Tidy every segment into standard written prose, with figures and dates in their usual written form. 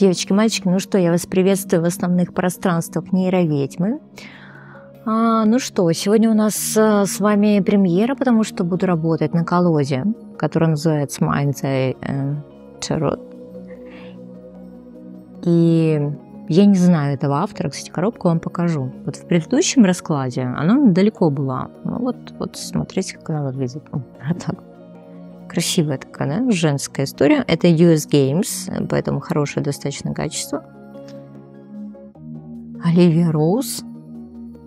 Девочки, мальчики, ну что, я вас приветствую в основных пространствах нейроведьмы. Ну что, сегодня у нас с вами премьера, потому что буду работать на колоде, которая называется Mind's Tarot. И я не знаю этого автора, кстати, коробку вам покажу. Вот в предыдущем раскладе она далеко была. Ну вот смотрите, как она выглядит. Вот так. Красивая такая, да? Женская история. Это US Games, поэтому хорошее достаточно качество. Оливия Роуз.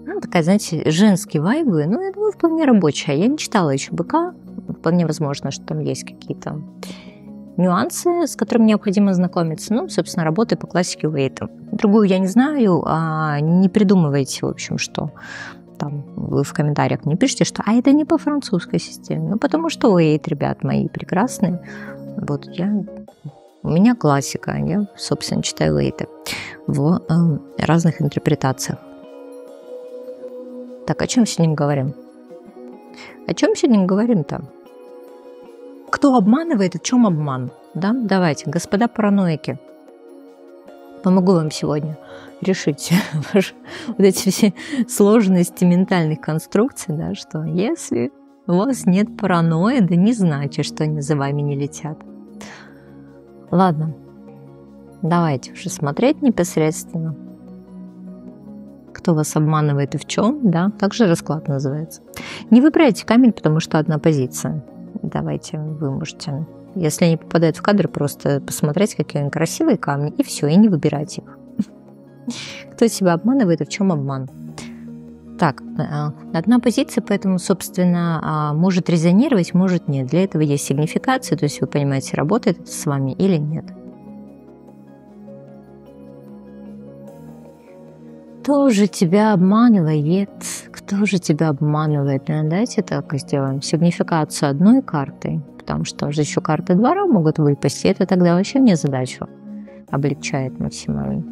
Ну, такая, знаете, женские вайбы. Ну, я думаю, вполне рабочая. Я не читала еще «Быка». Вполне возможно, что там есть какие-то нюансы, с которыми необходимо знакомиться. Ну, собственно, работаю по классике Уэйта. Другую я не знаю, не придумывайте, в общем, что там вы в комментариях не пишите, что это не по французской системе. Ну, потому что Уэйт, ребят мои прекрасные. Вот у меня классика, я, собственно, читаю Уэйта в разных интерпретациях. Так, о чем сегодня говорим? О чем сегодня говорим-то? Кто обманывает и в чем обман? Да? Давайте, господа параноики, помогу вам сегодня решить вот эти все сложности ментальных конструкций, да, что если у вас нет паранойи, да не значит, что они за вами не летят. Ладно, давайте уже смотреть непосредственно. Кто вас обманывает и в чем, да, также расклад называется. Не выбирайте камень, потому что одна позиция. Давайте, вы можете, если они попадают в кадр, просто посмотреть, какие они красивые камни, и все, и не выбирать их. Кто себя обманывает и в чем обман? Так, одна позиция, поэтому, собственно, может резонировать, может нет. Для этого есть сигнификация, то есть вы понимаете, работает это с вами или нет. Кто же тебя обманывает? Кто же тебя обманывает? Давайте так сделаем. Сигнификацию одной картой, потому что там же еще карты двора могут выпасть, и это тогда вообще мне задачу облегчает максимально.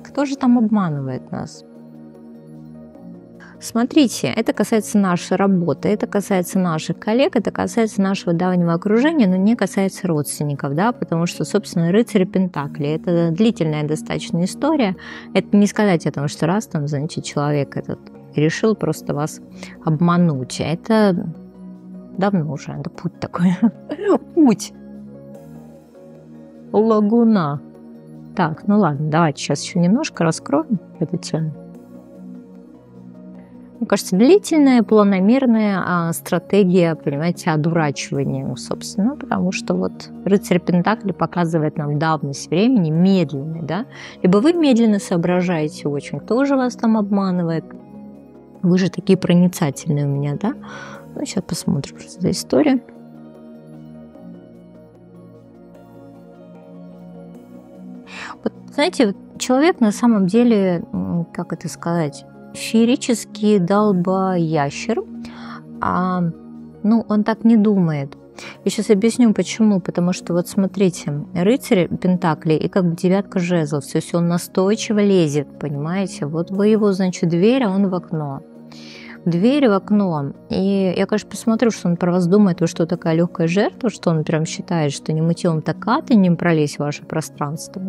Кто же там обманывает нас? Смотрите, это касается нашей работы, это касается наших коллег, это касается нашего давнего окружения, но не касается родственников, да, потому что, собственно, рыцарь Пентакли – это длительная достаточно история. Это не сказать о том, что раз там, знаете, человек этот решил просто вас обмануть. Это давно уже, это путь такой. Путь. Лагуна. Так, ну ладно, давайте сейчас еще немножко раскроем эту тему. Мне кажется, длительная, планомерная стратегия, понимаете, одурачивания, собственно, потому что вот рыцарь Пентакли показывает нам давность времени, медленный, да? Либо вы медленно соображаете очень, кто же вас там обманывает. Вы же такие проницательные у меня, да? Ну, сейчас посмотрим, что за история. Вот, знаете, человек на самом деле, как это сказать, феерический долбоящер, он так не думает. Я сейчас объясню, почему. Потому что, вот смотрите, рыцарь Пентакли и как бы девятка жезлов, то есть он настойчиво лезет, понимаете? Вот вы его, значит, дверь, а он в окно. Дверь в окно. И я, конечно, посмотрю, что он про вас думает, вы что, такая легкая жертва, что он прям считает, что не мытьем так катанем пролезть в ваше пространство.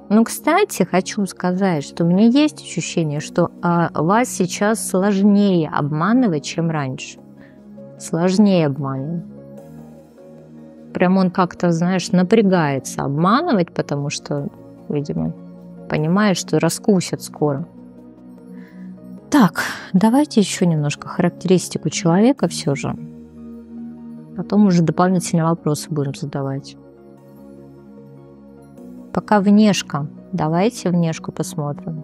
Ну, кстати, хочу сказать, что у меня есть ощущение, что вас сейчас сложнее обманывать, чем раньше. Сложнее обманывать. Прям он как-то, знаешь, напрягается обманывать, потому что, видимо, понимает, что раскусят скоро. Так, давайте еще немножко характеристику человека все же. Потом уже дополнительные вопросы будем задавать. Пока внешка. Давайте внешку посмотрим.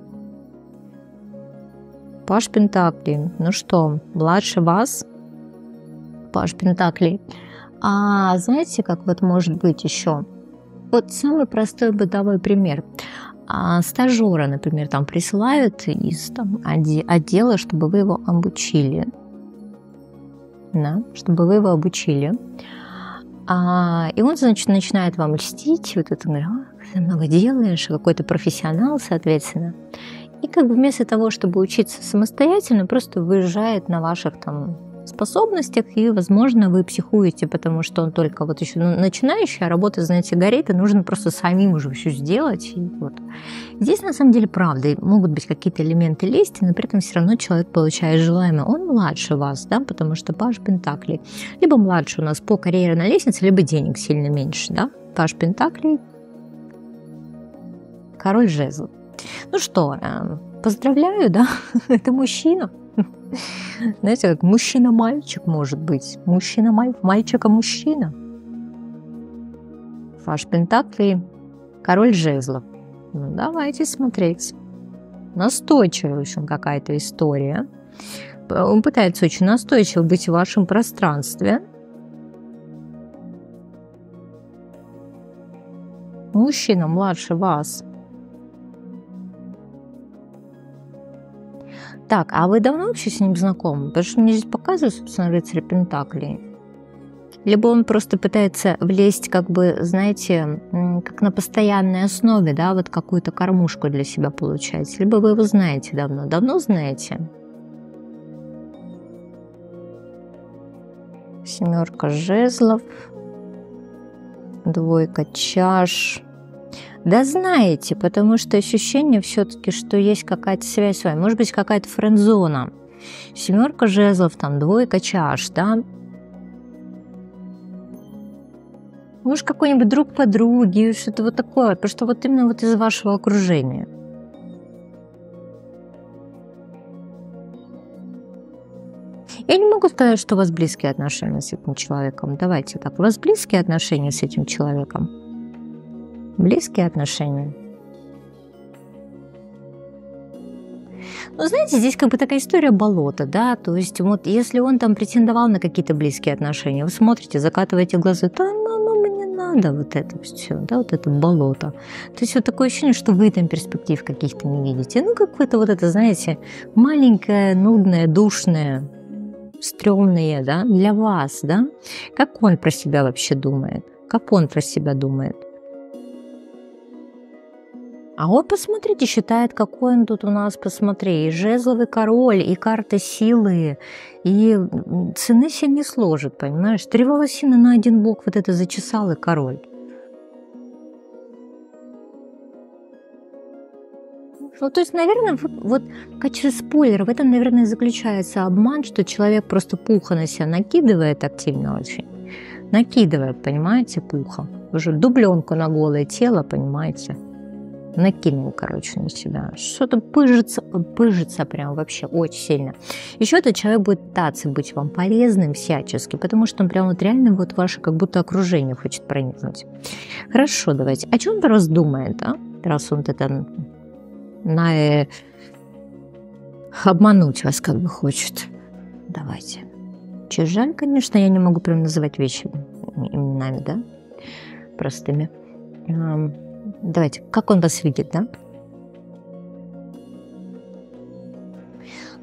Паж Пентаклей. Ну что, младше вас? Паж Пентаклей. А знаете, как вот может быть еще? Вот самый простой бытовой пример. Стажера, например, там присылают из отдела, чтобы вы его обучили. Да, чтобы вы его обучили. И он, значит, начинает вам льстить, вот это, говорит, много делаешь, какой-то профессионал, соответственно. И как бы вместо того, чтобы учиться самостоятельно, просто выезжает на ваших там способностях, и, возможно, вы психуете, потому что он только вот еще начинающий, а работа, знаете, горит, и нужно просто самим уже все сделать. И вот. Здесь, на самом деле, правда, могут быть какие-то элементы лести, но при этом все равно человек получает желаемое. Он младше вас, да, потому что паж пентаклей. Либо младше у нас по карьерной лестнице, либо денег сильно меньше, да. Паж пентаклей, король жезлов. Ну что, поздравляю, да, это мужчина. Знаете, как мужчина-мальчик может быть. Мальчика-мужчина. Паж пентаклей, король жезлов. Ну, давайте смотреть. Настойчивая, в общем, какая-то история. Он пытается очень настойчиво быть в вашем пространстве. Мужчина младше вас. Так, а вы давно вообще с ним знакомы? Потому что мне здесь показывают, собственно, рыцарь пентаклей. Либо он просто пытается влезть, как бы, знаете, как на постоянной основе, да, вот какую-то кормушку для себя получать. Либо вы его знаете давно. Давно знаете? Семерка жезлов. Двойка чаш. Да знаете, потому что ощущение все-таки, что есть какая-то связь с вами. Может быть, какая-то френд-зона. Семерка жезлов, там, двойка чаш, да. Может, какой-нибудь друг подруги, что-то вот такое. Потому что вот именно вот из вашего окружения. Я не могу сказать, что у вас близкие отношения с этим человеком. Давайте так. У вас близкие отношения с этим человеком? Близкие отношения. Ну, знаете, здесь как бы такая история болота, да, то есть вот если он там претендовал на какие-то близкие отношения, вы смотрите, закатываете глаза, да, ну, мне надо вот это все, да, вот это болото. То есть вот такое ощущение, что вы там перспектив каких-то не видите. Ну, какое-то вот это, знаете, маленькое, нудное, душное, стрёмное, да, для вас, да. Как он про себя вообще думает? Как он про себя думает? А вот посмотрите, считает, какой он тут у нас, посмотри, и жезловый король, и карта силы, и цены себе не сложит, понимаешь? 3 волосины на один бок вот это зачесал, и король. Ну, то есть, наверное, вот в качестве спойлера в этом, наверное, заключается обман, что человек просто пуха на себя накидывает активно очень. Накидывает, понимаете, пуха. Уже дубленку на голое тело, понимаете. Накинул, короче, на себя. Что-то пыжится прям вообще очень сильно. Еще этот человек будет пытаться быть вам полезным всячески, потому что он прям вот реально вот ваше как будто окружение хочет проникнуть. Хорошо, давайте. О чем он раз думает, да? Раз он это обмануть вас как бы хочет. Давайте. Че жаль, конечно, я не могу прям называть вещи именами, да? Простыми. Давайте, как он вас видит, да?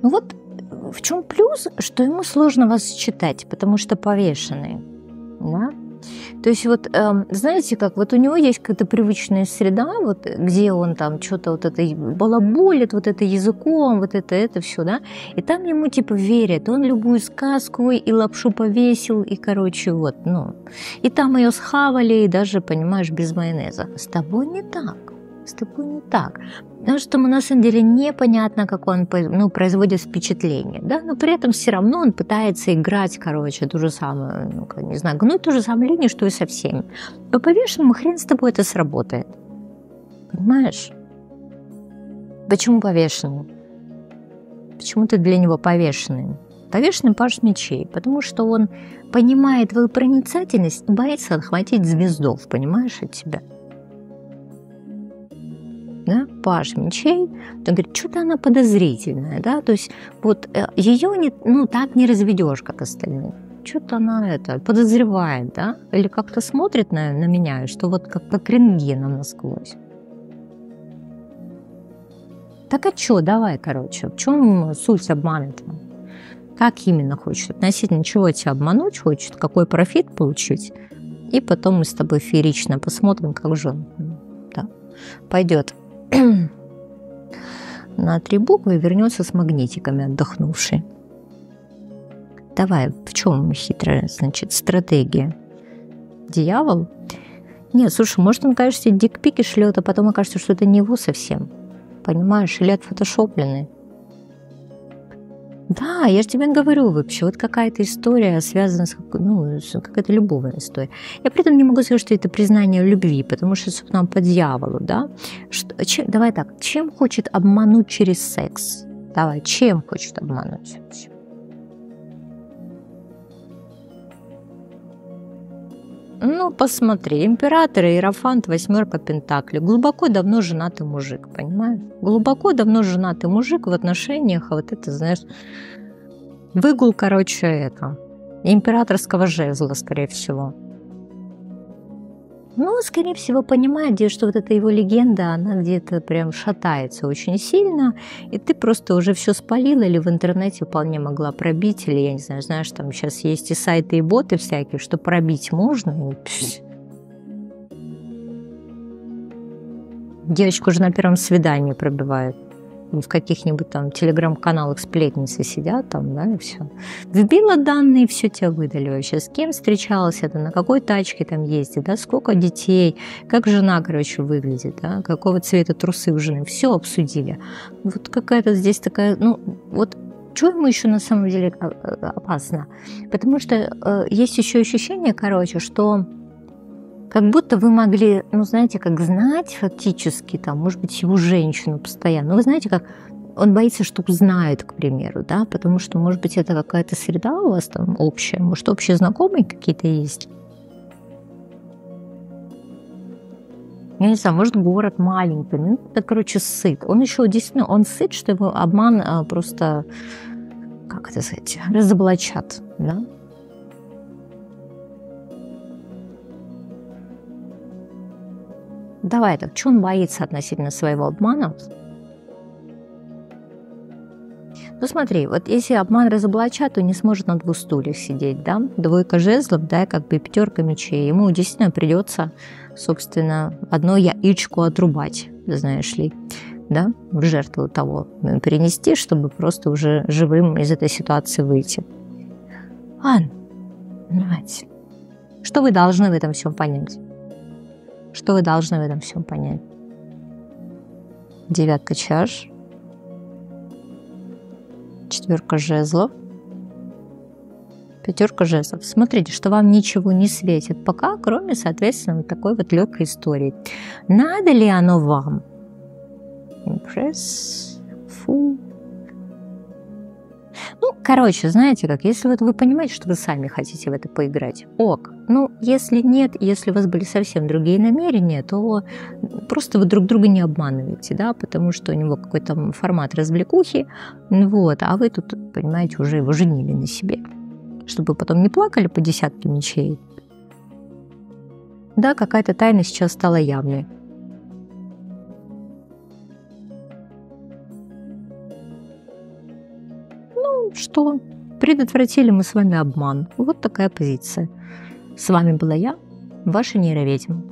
Ну вот в чем плюс, что ему сложно вас читать, потому что повешенный, да? То есть вот, знаете, как вот у него есть какая-то привычная среда, вот где он там что-то вот это балаболит, вот это языком, вот это все, да, и там ему типа верят, он любую сказку и лапшу повесил, и, короче, вот, ну, и там ее схавали, и даже, понимаешь, без майонеза. С тобой не так. С тобой не так. Потому что ему на самом деле непонятно, как он производит впечатление, да, но при этом все равно он пытается играть, короче, ту же самую, не знаю, гнуть ту же самую линию, что и со всеми. По повешенному хрен с тобой это сработает. Понимаешь? Почему повешенный? Почему ты для него повешенный? Повешенный паж мечей, потому что он понимает твою проницательность и боится отхватить звездов, понимаешь, от тебя. Да, паж мечей, он говорит, что-то она подозрительная, да, то есть вот ее так не разведешь, как остальные. Что-то она подозревает, да, или как-то смотрит на меня, что вот как рентгеном насквозь. Так а что, давай, короче, в чем суть обмана-то? Как именно хочет? Относительно чего тебя обмануть хочет, какой профит получить? И потом мы с тобой феерично посмотрим, как же он. Да. пойдет на 3 буквы и вернется с магнитиками отдохнувший. Давай, в чем хитрая, значит, стратегия? Дьявол? Нет, слушай, может, он, конечно, дикпики шлет, а потом окажется, что это не его совсем. Понимаешь, или отфотошопленный. Да, я же тебе говорю вообще, вот какая-то история связана с, какая-то любовная история. Я при этом не могу сказать, что это признание любви, потому что, собственно, по дьяволу, да. Давай так, чем хочет обмануть через секс? Давай, чем хочет обмануть? Ну, посмотри, император, иерофант, 8 пентаклей. Глубоко давно женатый мужик, понимаешь? Глубоко давно женатый мужик в отношениях, а вот это, знаешь, выгул, короче, это, императорского жезла, скорее всего. Ну, скорее всего, понимает, что вот эта его легенда, она где-то прям шатается очень сильно, и ты просто уже все спалила или в интернете вполне могла пробить, или, я не знаю, знаешь, там сейчас есть и сайты, и боты всякие, что пробить можно. Девочку уже на первом свидании пробивают. В каких-нибудь там телеграм-каналах сплетницы сидят там, да, и все. Вбила данные, все тебя выдали вообще. С кем встречалась, это на какой тачке там ездит, да, сколько детей, как жена, короче, выглядит, да, какого цвета трусы у жены. Все обсудили. Вот какая-то здесь такая, ну, вот что ему еще на самом деле опасно? Потому что есть еще ощущение, короче, что как будто вы могли, ну, знаете, как знать фактически, там, может быть, его женщину постоянно. Ну, вы знаете, как он боится, что узнают, к примеру, да, потому что, может быть, это какая-то среда у вас там общая, может, общие знакомые какие-то есть. Я не знаю, может, город маленький, ну, это, короче, сыт. Он еще действительно, он сыт, что его обман просто, как это сказать, разоблачат, да. Давай так, что он боится относительно своего обмана? Ну смотри, вот если обман разоблачат, то не сможет на 2 стульях сидеть, да? 2 жезлов, да, как бы 5 мечей. Ему действительно придется, собственно, одно яичко отрубать, знаешь ли, да, в жертву того перенести, чтобы просто уже живым из этой ситуации выйти. Ладно, давайте. Что вы должны в этом всем понять? Что вы должны в этом всем понять? 9 чаш, 4 жезлов, 5 жезлов. Смотрите, что вам ничего не светит пока, кроме, соответственно, вот такой вот легкой истории. Надо ли оно вам? Импресс, фу. Ну, короче, знаете как, если вот вы понимаете, что вы сами хотите в это поиграть, ок. Ну, если нет, если у вас были совсем другие намерения, то просто вы друг друга не обманываете, да, потому что у него какой-то формат развлекухи, вот, а вы тут, понимаете, уже его женили на себе, чтобы потом не плакали по 10 мечей. Да, какая-то тайна сейчас стала явной. Что предотвратили мы с вами обман. Вот такая позиция. С вами была я, ваша нейроведьма.